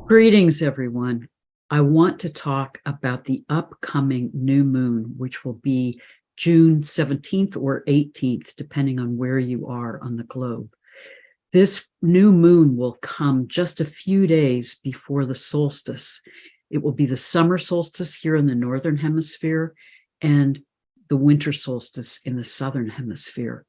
Greetings, everyone. I want to talk about the upcoming new moon, which will be June 17th or 18th, depending on where you are on the globe. This new moon will come just a few days before the solstice. It will be the summer solstice here in the northern hemisphere and the winter solstice in the southern hemisphere.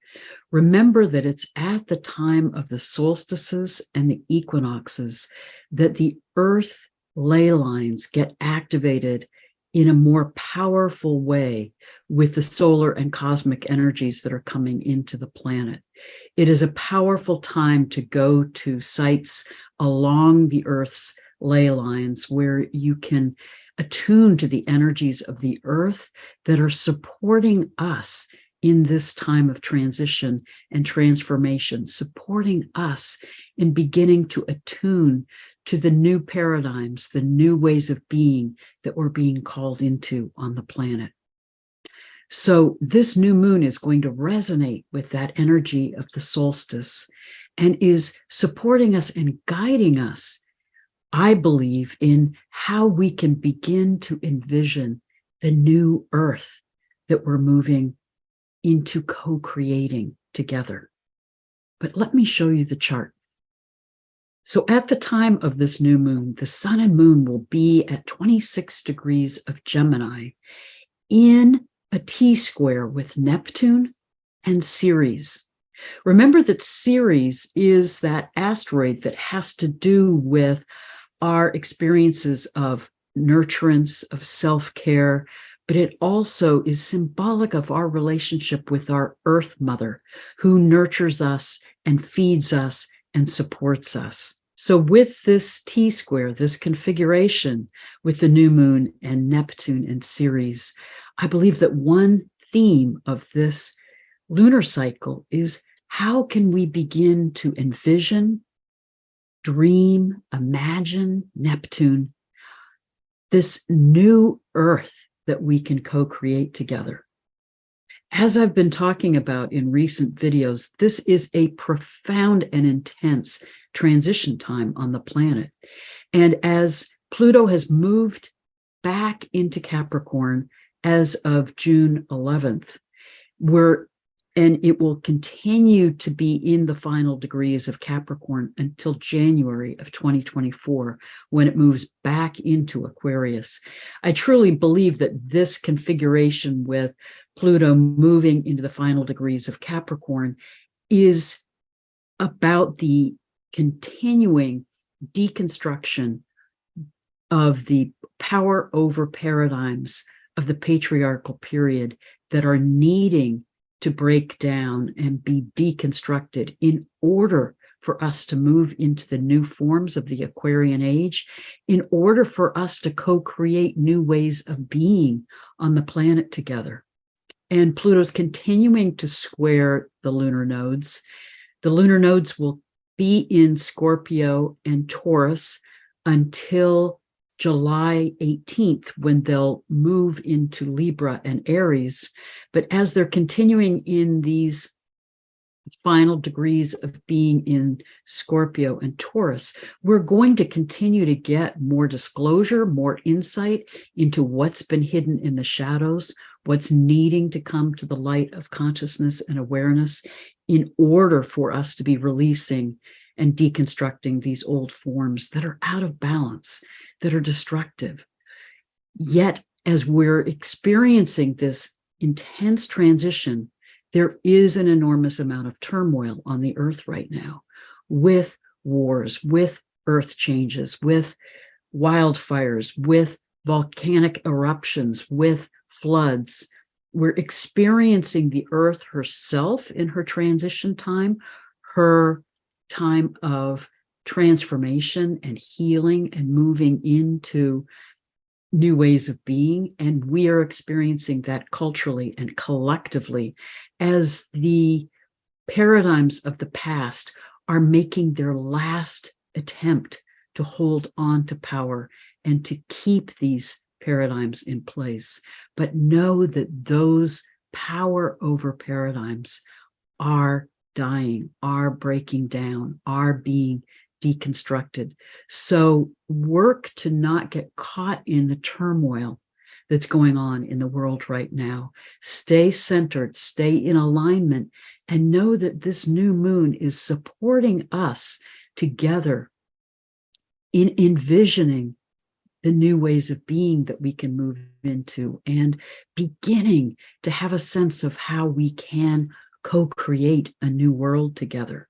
Remember that it's at the time of the solstices and the equinoxes that the Earth ley lines get activated in a more powerful way with the solar and cosmic energies that are coming into the planet. It is a powerful time to go to sites along the Earth's ley lines where you can attune to the energies of the Earth that are supporting us in this time of transition and transformation, supporting us in beginning to attune to the new paradigms, the new ways of being that we're being called into on the planet. So this new moon is going to resonate with that energy of the solstice and is supporting us and guiding us, I believe, in how we can begin to envision the new Earth that we're moving into co-creating together. But let me show you the chart. So at the time of this new moon, the sun and moon will be at 26 degrees of Gemini in a T-square with Neptune and Ceres. Remember that Ceres is that asteroid that has to do with our experiences of nurturance, of self-care, but it also is symbolic of our relationship with our Earth Mother, who nurtures us and feeds us and supports us. So with this T-square, this configuration with the new moon and Neptune and Ceres, I believe that one theme of this lunar cycle is how can we begin to envision, dream, imagine Neptune, this new Earth that we can co-create together. As I've been talking about in recent videos, this is a profound and intense transition time on the planet. And as Pluto has moved back into Capricorn as of June 11th, and it will continue to be in the final degrees of Capricorn until January of 2024, when it moves back into Aquarius. I truly believe that this configuration with Pluto moving into the final degrees of Capricorn is about the continuing deconstruction of the power over paradigms of the patriarchal period that are needing to break down and be deconstructed in order for us to move into the new forms of the Aquarian age, in order for us to co-create new ways of being on the planet together. And Pluto's continuing to square the lunar nodes. The lunar nodes will be in Scorpio and Taurus until July 18th, when they'll move into Libra and Aries. But as they're continuing in these final degrees of being in Scorpio and Taurus, we're going to continue to get more disclosure, more insight into what's been hidden in the shadows, what's needing to come to the light of consciousness and awareness in order for us to be releasing and deconstructing these old forms that are out of balance, that are destructive. Yet, as we're experiencing this intense transition, there is an enormous amount of turmoil on the Earth right now, with wars, with earth changes, with wildfires, with volcanic eruptions, with floods. We're experiencing the Earth herself in her transition time, her time of transformation and healing and moving into new ways of being. And we are experiencing that culturally and collectively as the paradigms of the past are making their last attempt to hold on to power and to keep these paradigms in place. But know that those power over paradigms are dying, are breaking down, are being deconstructed. So work to not get caught in the turmoil that's going on in the world right now. Stay centered, stay in alignment, and know that this new moon is supporting us together in envisioning the new ways of being that we can move into and beginning to have a sense of how we can co-create a new world together.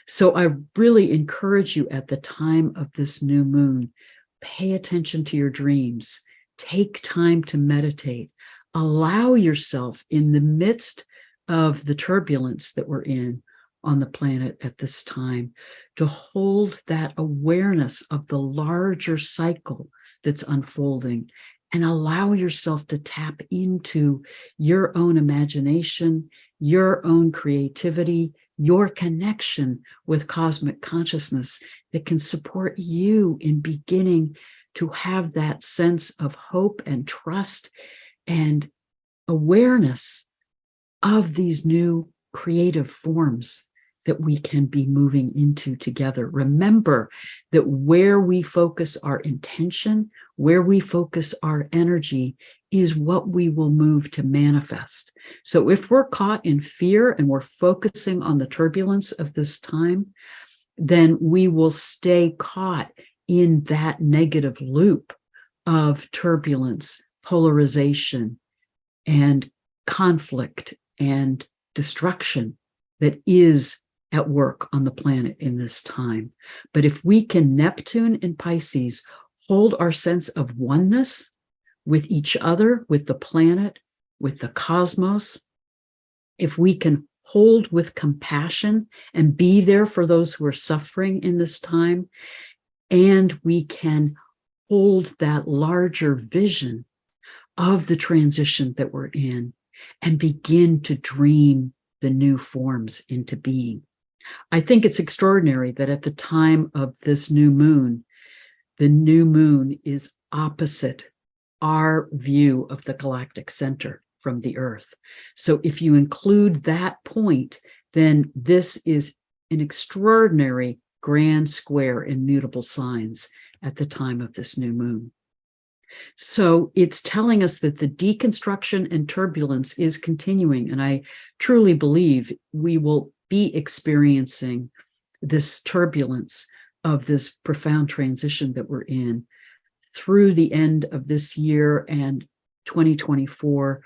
So I really encourage you at the time of this new moon, pay attention to your dreams, take time to meditate, allow yourself in the midst of the turbulence that we're in on the planet at this time to hold that awareness of the larger cycle that's unfolding and allow yourself to tap into your own imagination, your own creativity, your connection with cosmic consciousness that can support you in beginning to have that sense of hope and trust and awareness of these new creative forms that we can be moving into together. Remember that where we focus our intention, where we focus our energy is what we will move to manifest. So if we're caught in fear and we're focusing on the turbulence of this time, then we will stay caught in that negative loop of turbulence, polarization, and conflict and destruction that is at work on the planet in this time. But if we can, Neptune in Pisces, hold our sense of oneness with each other, with the planet, with the cosmos, if we can hold with compassion and be there for those who are suffering in this time, and we can hold that larger vision of the transition that we're in and begin to dream the new forms into being. I think it's extraordinary that at the time of this new moon, the new moon is opposite our view of the galactic center from the Earth. So if you include that point, then this is an extraordinary grand square in mutable signs at the time of this new moon. So it's telling us that the deconstruction and turbulence is continuing. And I truly believe we will be experiencing this turbulence of this profound transition that we're in through the end of this year and 2024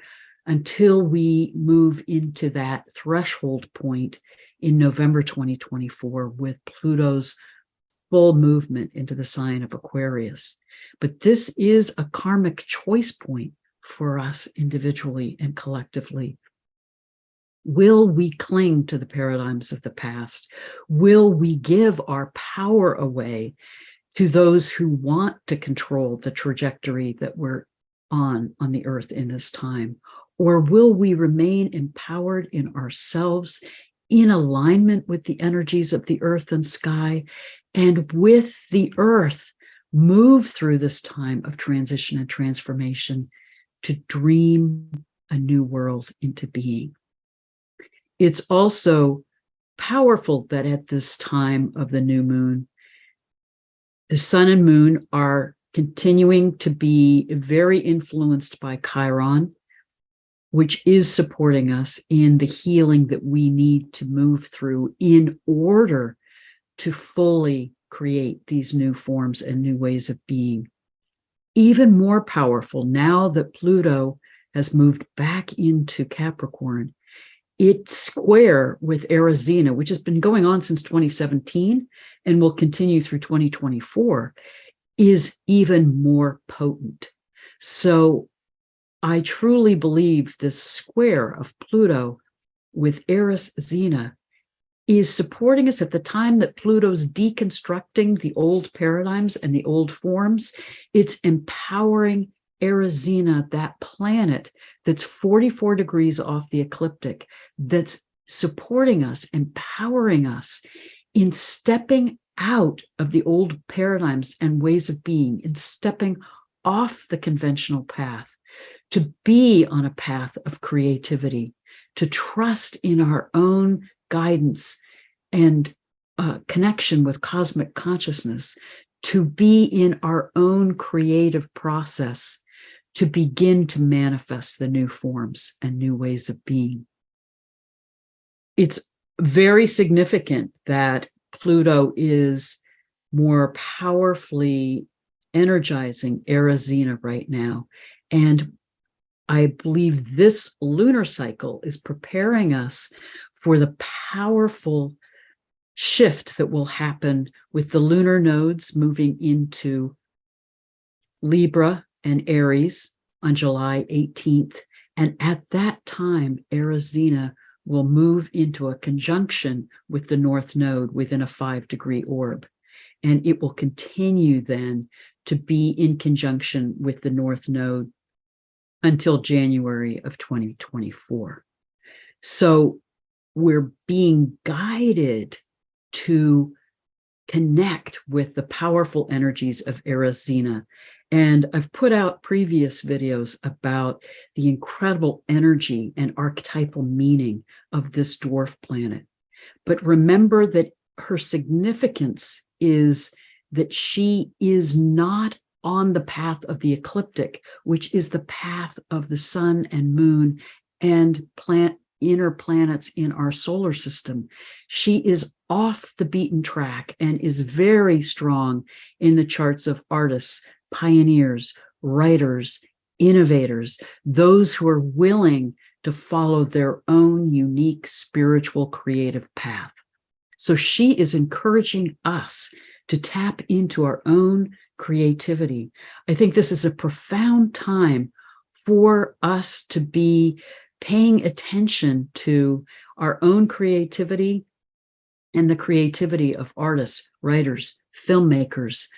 until we move into that threshold point in November 2024 with Pluto's full movement into the sign of Aquarius. But this is a karmic choice point for us individually and collectively. Will we cling to the paradigms of the past? Will we give our power away to those who want to control the trajectory that we're on the earth in this time? Or will we remain empowered in ourselves, in alignment with the energies of the earth and sky, and with the earth move through this time of transition and transformation to dream a new world into being? It's also powerful that at this time of the new moon, the sun and moon are continuing to be very influenced by Chiron, which is supporting us in the healing that we need to move through in order to fully create these new forms and new ways of being. Even more powerful now that Pluto has moved back into Capricorn, it's square with Arizona, which has been going on since 2017 and will continue through 2024, is even more potent. So I truly believe this square of Pluto with Eris Xena is supporting us at the time that Pluto's deconstructing the old paradigms and the old forms. It's empowering Eris Xena, that planet that's 44 degrees off the ecliptic, that's supporting us, empowering us in stepping out of the old paradigms and ways of being, in stepping off the conventional path, to be on a path of creativity, to trust in our own guidance and connection with cosmic consciousness, to be in our own creative process, to begin to manifest the new forms and new ways of being. It's very significant that Pluto is more powerfully energizing Arizona right now. And I believe this lunar cycle is preparing us for the powerful shift that will happen with the lunar nodes moving into Libra and Aries on July 18th. And at that time, Arizona will move into a conjunction with the North Node within a 5-degree orb. And it will continue then to be in conjunction with the North Node until January of 2024. So we're being guided to connect with the powerful energies of Arizona. And I've put out previous videos about the incredible energy and archetypal meaning of this dwarf planet. But remember that her significance is that she is not on the path of the ecliptic, which is the path of the sun and moon and inner planets in our solar system. She is off the beaten track and is very strong in the charts of artists, pioneers, writers, innovators, those who are willing to follow their own unique spiritual creative path. So she is encouraging us to tap into our own creativity. I think this is a profound time for us to be paying attention to our own creativity and the creativity of artists, writers, filmmakers,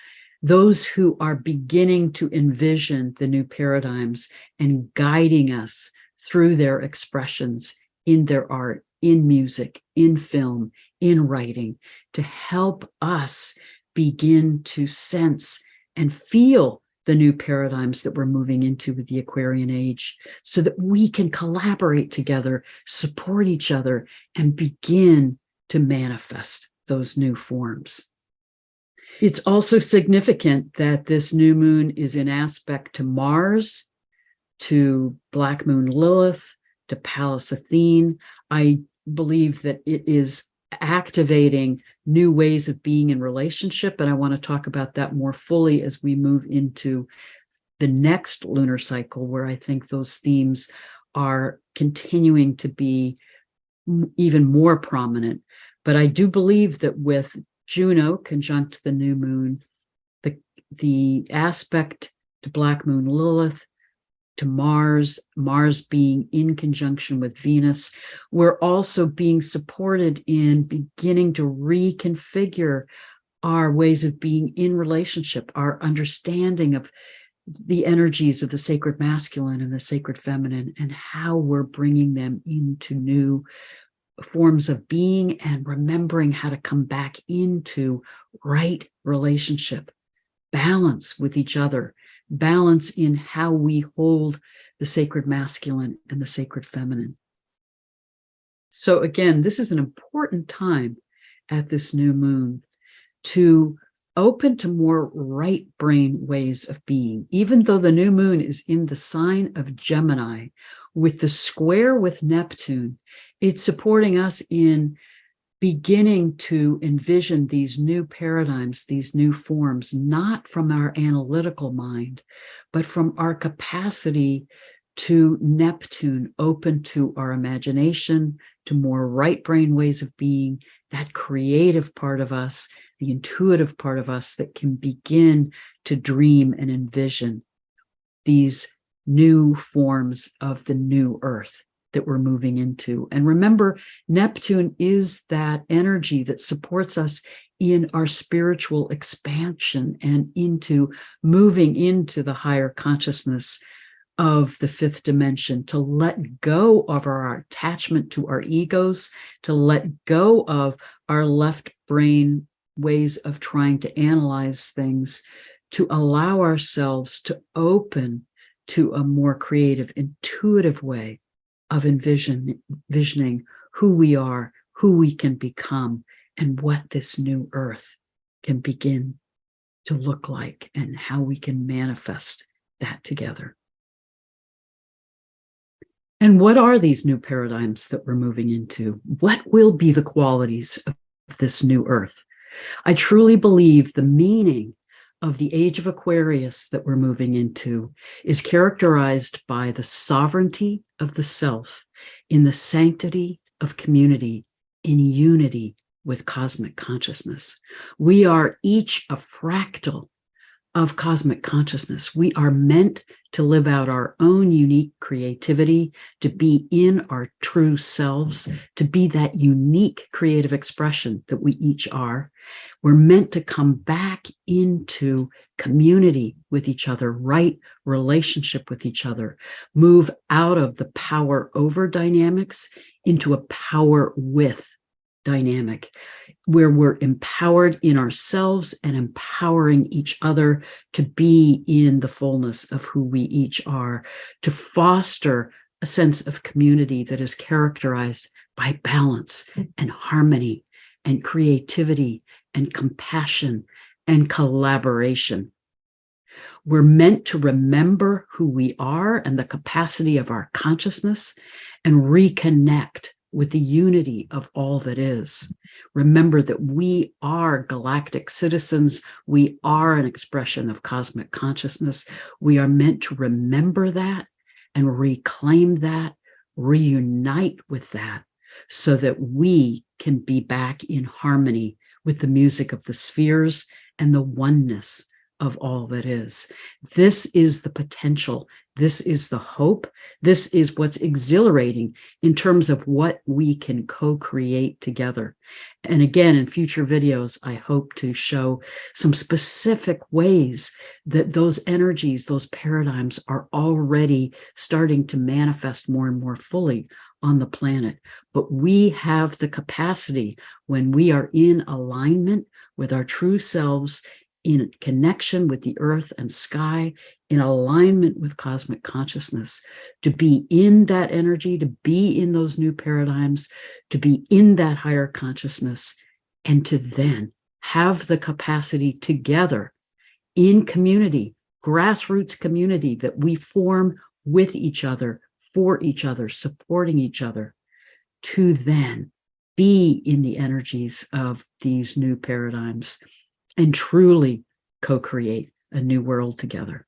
those who are beginning to envision the new paradigms and guiding us through their expressions in their art, in music, in film, in writing, to help us begin to sense and feel the new paradigms that we're moving into with the Aquarian age, so that we can collaborate together, support each other, and begin to manifest those new forms. It's also significant that this new moon is in aspect to Mars, to Black Moon Lilith, to Pallas Athene. I believe that it is activating new ways of being in relationship, and I want to talk about that more fully as we move into the next lunar cycle, where I think those themes are continuing to be even more prominent. But I do believe that with Juno conjunct the new moon, the aspect to Black Moon Lilith, to Mars being in conjunction with Venus, we're also being supported in beginning to reconfigure our ways of being in relationship, our understanding of the energies of the sacred masculine and the sacred feminine, and how we're bringing them into new forms of being and remembering how to come back into right relationship, balance with each other, balance in how we hold the sacred masculine and the sacred feminine. So again, this is an important time at this new moon to open to more right brain ways of being. Even though the new moon is in the sign of Gemini, with the square with Neptune, it's supporting us in beginning to envision these new paradigms, these new forms, not from our analytical mind, but from our capacity to Neptune, open to our imagination, to more right brain ways of being, that creative part of us, the intuitive part of us that can begin to dream and envision these new forms of the new earth that we're moving into. And remember, Neptune is that energy that supports us in our spiritual expansion and into moving into the higher consciousness of the fifth dimension, to let go of our attachment to our egos, to let go of our left brain ways of trying to analyze things, to allow ourselves to open to a more creative, intuitive way of envisioning who we are, who we can become, and what this new earth can begin to look like and how we can manifest that together. And what are these new paradigms that we're moving into? What will be the qualities of this new earth? I truly believe the meaning of the age of Aquarius that we're moving into is characterized by the sovereignty of the self in the sanctity of community, in unity with cosmic consciousness. We are each a fractal of cosmic consciousness. We are meant to live out our own unique creativity, to be in our true selves, to be that unique creative expression that we each are. We're meant to come back into community with each other, right relationship with each other, move out of the power over dynamics into a power with dynamic, where we're empowered in ourselves and empowering each other to be in the fullness of who we each are, to foster a sense of community that is characterized by balance and harmony and creativity and compassion and collaboration. We're meant to remember who we are and the capacity of our consciousness and reconnect with the unity of all that is. Remember that we are galactic citizens. We are an expression of cosmic consciousness. We are meant to remember that and reclaim that, reunite with that, so that we can be back in harmony with the music of the spheres and the oneness of all that is. This is the potential. This is the hope. This is what's exhilarating in terms of what we can co-create together. And again, in future videos, I hope to show some specific ways that those energies, those paradigms are already starting to manifest more and more fully on the planet. But we have the capacity, when we are in alignment with our true selves, in connection with the earth and sky, in alignment with cosmic consciousness, to be in that energy, to be in those new paradigms, to be in that higher consciousness, and to then have the capacity together in community, grassroots community that we form with each other, for each other, supporting each other, to then be in the energies of these new paradigms and truly co-create a new world together.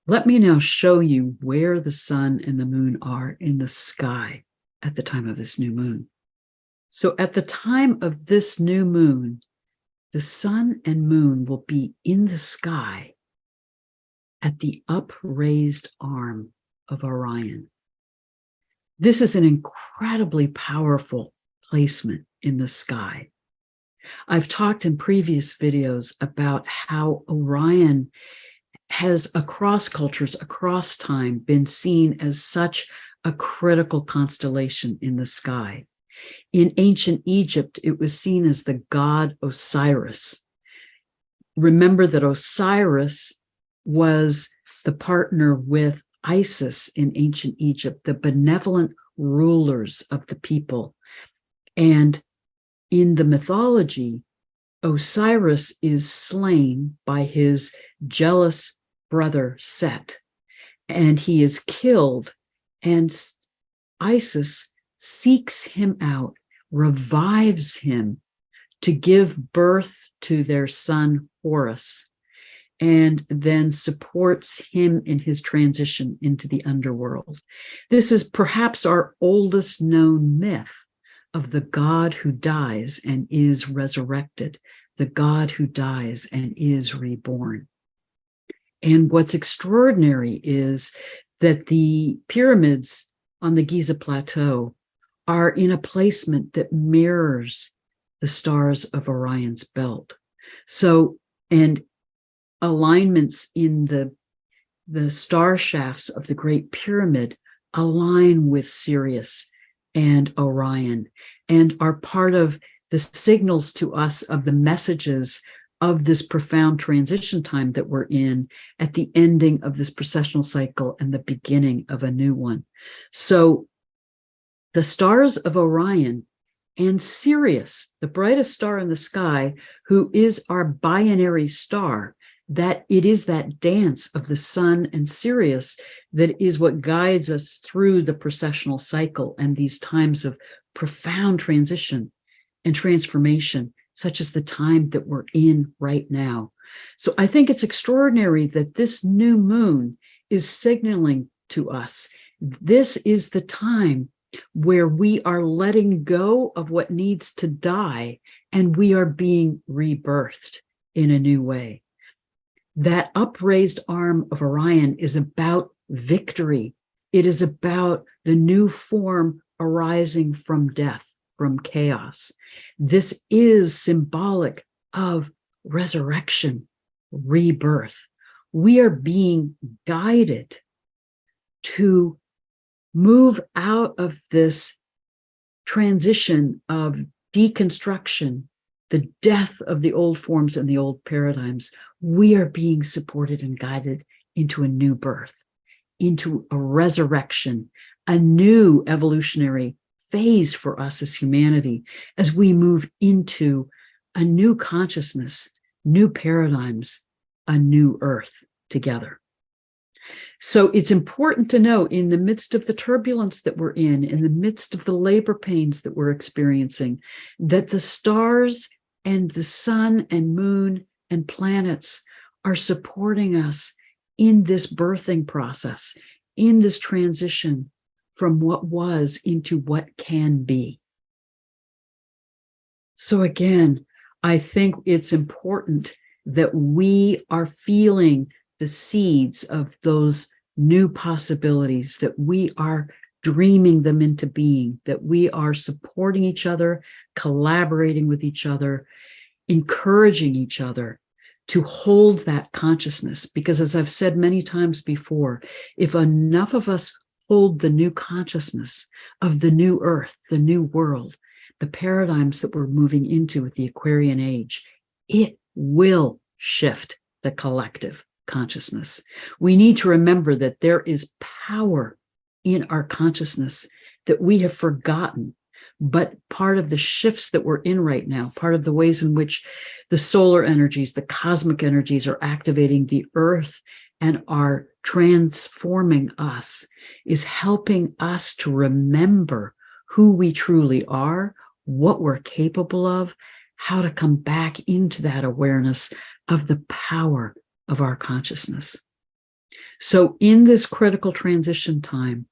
Let me now show you where the sun and the moon are in the sky at the time of this new moon. So at the time of this new moon, the sun and moon will be in the sky at the upraised arm of Orion. This is an incredibly powerful placement in the sky. I've talked in previous videos about how Orion has, across cultures, across time, been seen as such a critical constellation in the sky. In ancient Egypt, it was seen as the god Osiris. Remember that Osiris was the partner with Isis in ancient Egypt, the benevolent rulers of the people. And in the mythology, Osiris is slain by his jealous brother Set, and he is killed, and Isis seeks him out, revives him to give birth to their son Horus, and then supports him in his transition into the underworld. This is perhaps our oldest known myth of the God who dies and is resurrected, the God who dies and is reborn. And what's extraordinary is that the pyramids on the Giza Plateau are in a placement that mirrors the stars of Orion's belt. So, and alignments in the star shafts of the Great Pyramid align with Sirius and Orion, and are part of the signals to us of the messages of this profound transition time that we're in at the ending of this precessional cycle and the beginning of a new one. So the stars of Orion and Sirius, the brightest star in the sky, who is our binary star, that it is that dance of the sun and Sirius that is what guides us through the precessional cycle and these times of profound transition and transformation, such as the time that we're in right now. So I think it's extraordinary that this new moon is signaling to us, this is the time where we are letting go of what needs to die and we are being rebirthed in a new way. That upraised arm of Orion is about victory. It is about the new form arising from death, from chaos. This is symbolic of resurrection, rebirth. We are being guided to move out of this transition of deconstruction, the death of the old forms and the old paradigms. We are being supported and guided into a new birth, into a resurrection, a new evolutionary phase for us as humanity, as we move into a new consciousness, new paradigms, a new earth together. So it's important to know, in the midst of the turbulence that we're in the midst of the labor pains that we're experiencing, that the stars and the sun and moon and planets are supporting us in this birthing process, in this transition from what was into what can be. So again, I think it's important that we are feeling the seeds of those new possibilities, that we are dreaming them into being, that we are supporting each other, collaborating with each other, encouraging each other to hold that consciousness. Because as I've said many times before, if enough of us hold the new consciousness of the new earth, the new world, the paradigms that we're moving into with the Aquarian age, it will shift the collective consciousness. We need to remember that there is power in our consciousness that we have forgotten. But part of the shifts that we're in right now, part of the ways in which the solar energies, the cosmic energies are activating the earth and are transforming us, is helping us to remember who we truly are, what we're capable of, how to come back into that awareness of the power of our consciousness. So in this critical transition time,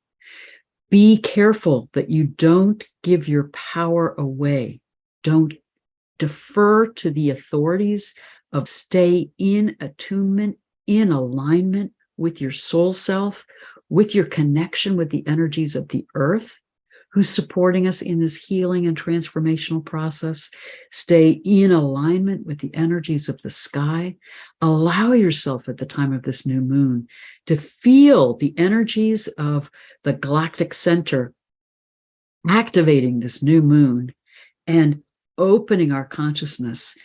be careful that you don't give your power away. Don't defer to the authorities of stay in attunement, in alignment with your soul self, with your connection with the energies of the earth, who's supporting us in this healing and transformational process. Stay in alignment with the energies of the sky. Allow yourself at the time of this new moon to feel the energies of the galactic center activating this new moon and opening our consciousness,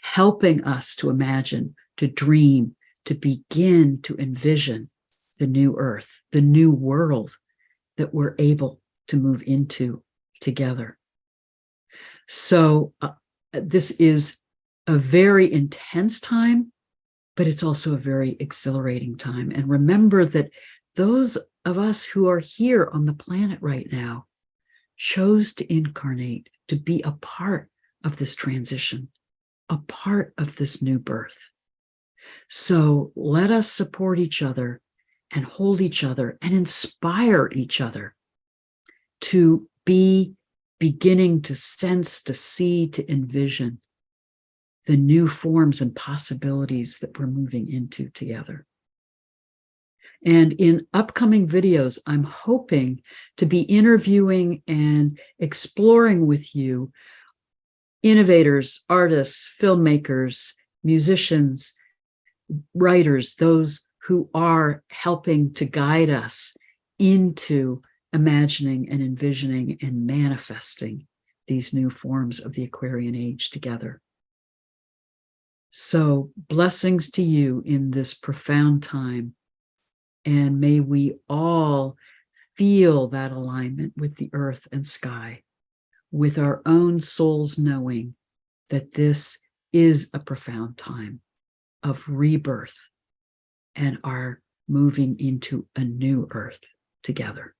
helping us to imagine, to dream, to begin to envision the new earth, the new world that we're able to move into together. So this is a very intense time, but it's also a very exhilarating time. And remember that those of us who are here on the planet right now chose to incarnate, to be a part of this transition, a part of this new birth. So let us support each other and hold each other and inspire each other to be beginning to sense, to see, to envision the new forms and possibilities that we're moving into together. And in upcoming videos, I'm hoping to be interviewing and exploring with you innovators, artists, filmmakers, musicians, writers, those who are helping to guide us into imagining and envisioning and manifesting these new forms of the Aquarian age together. So blessings to you in this profound time, and may we all feel that alignment with the earth and sky, with our own souls knowing that this is a profound time of rebirth and our moving into a new earth together.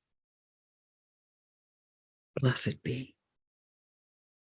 Blessed be.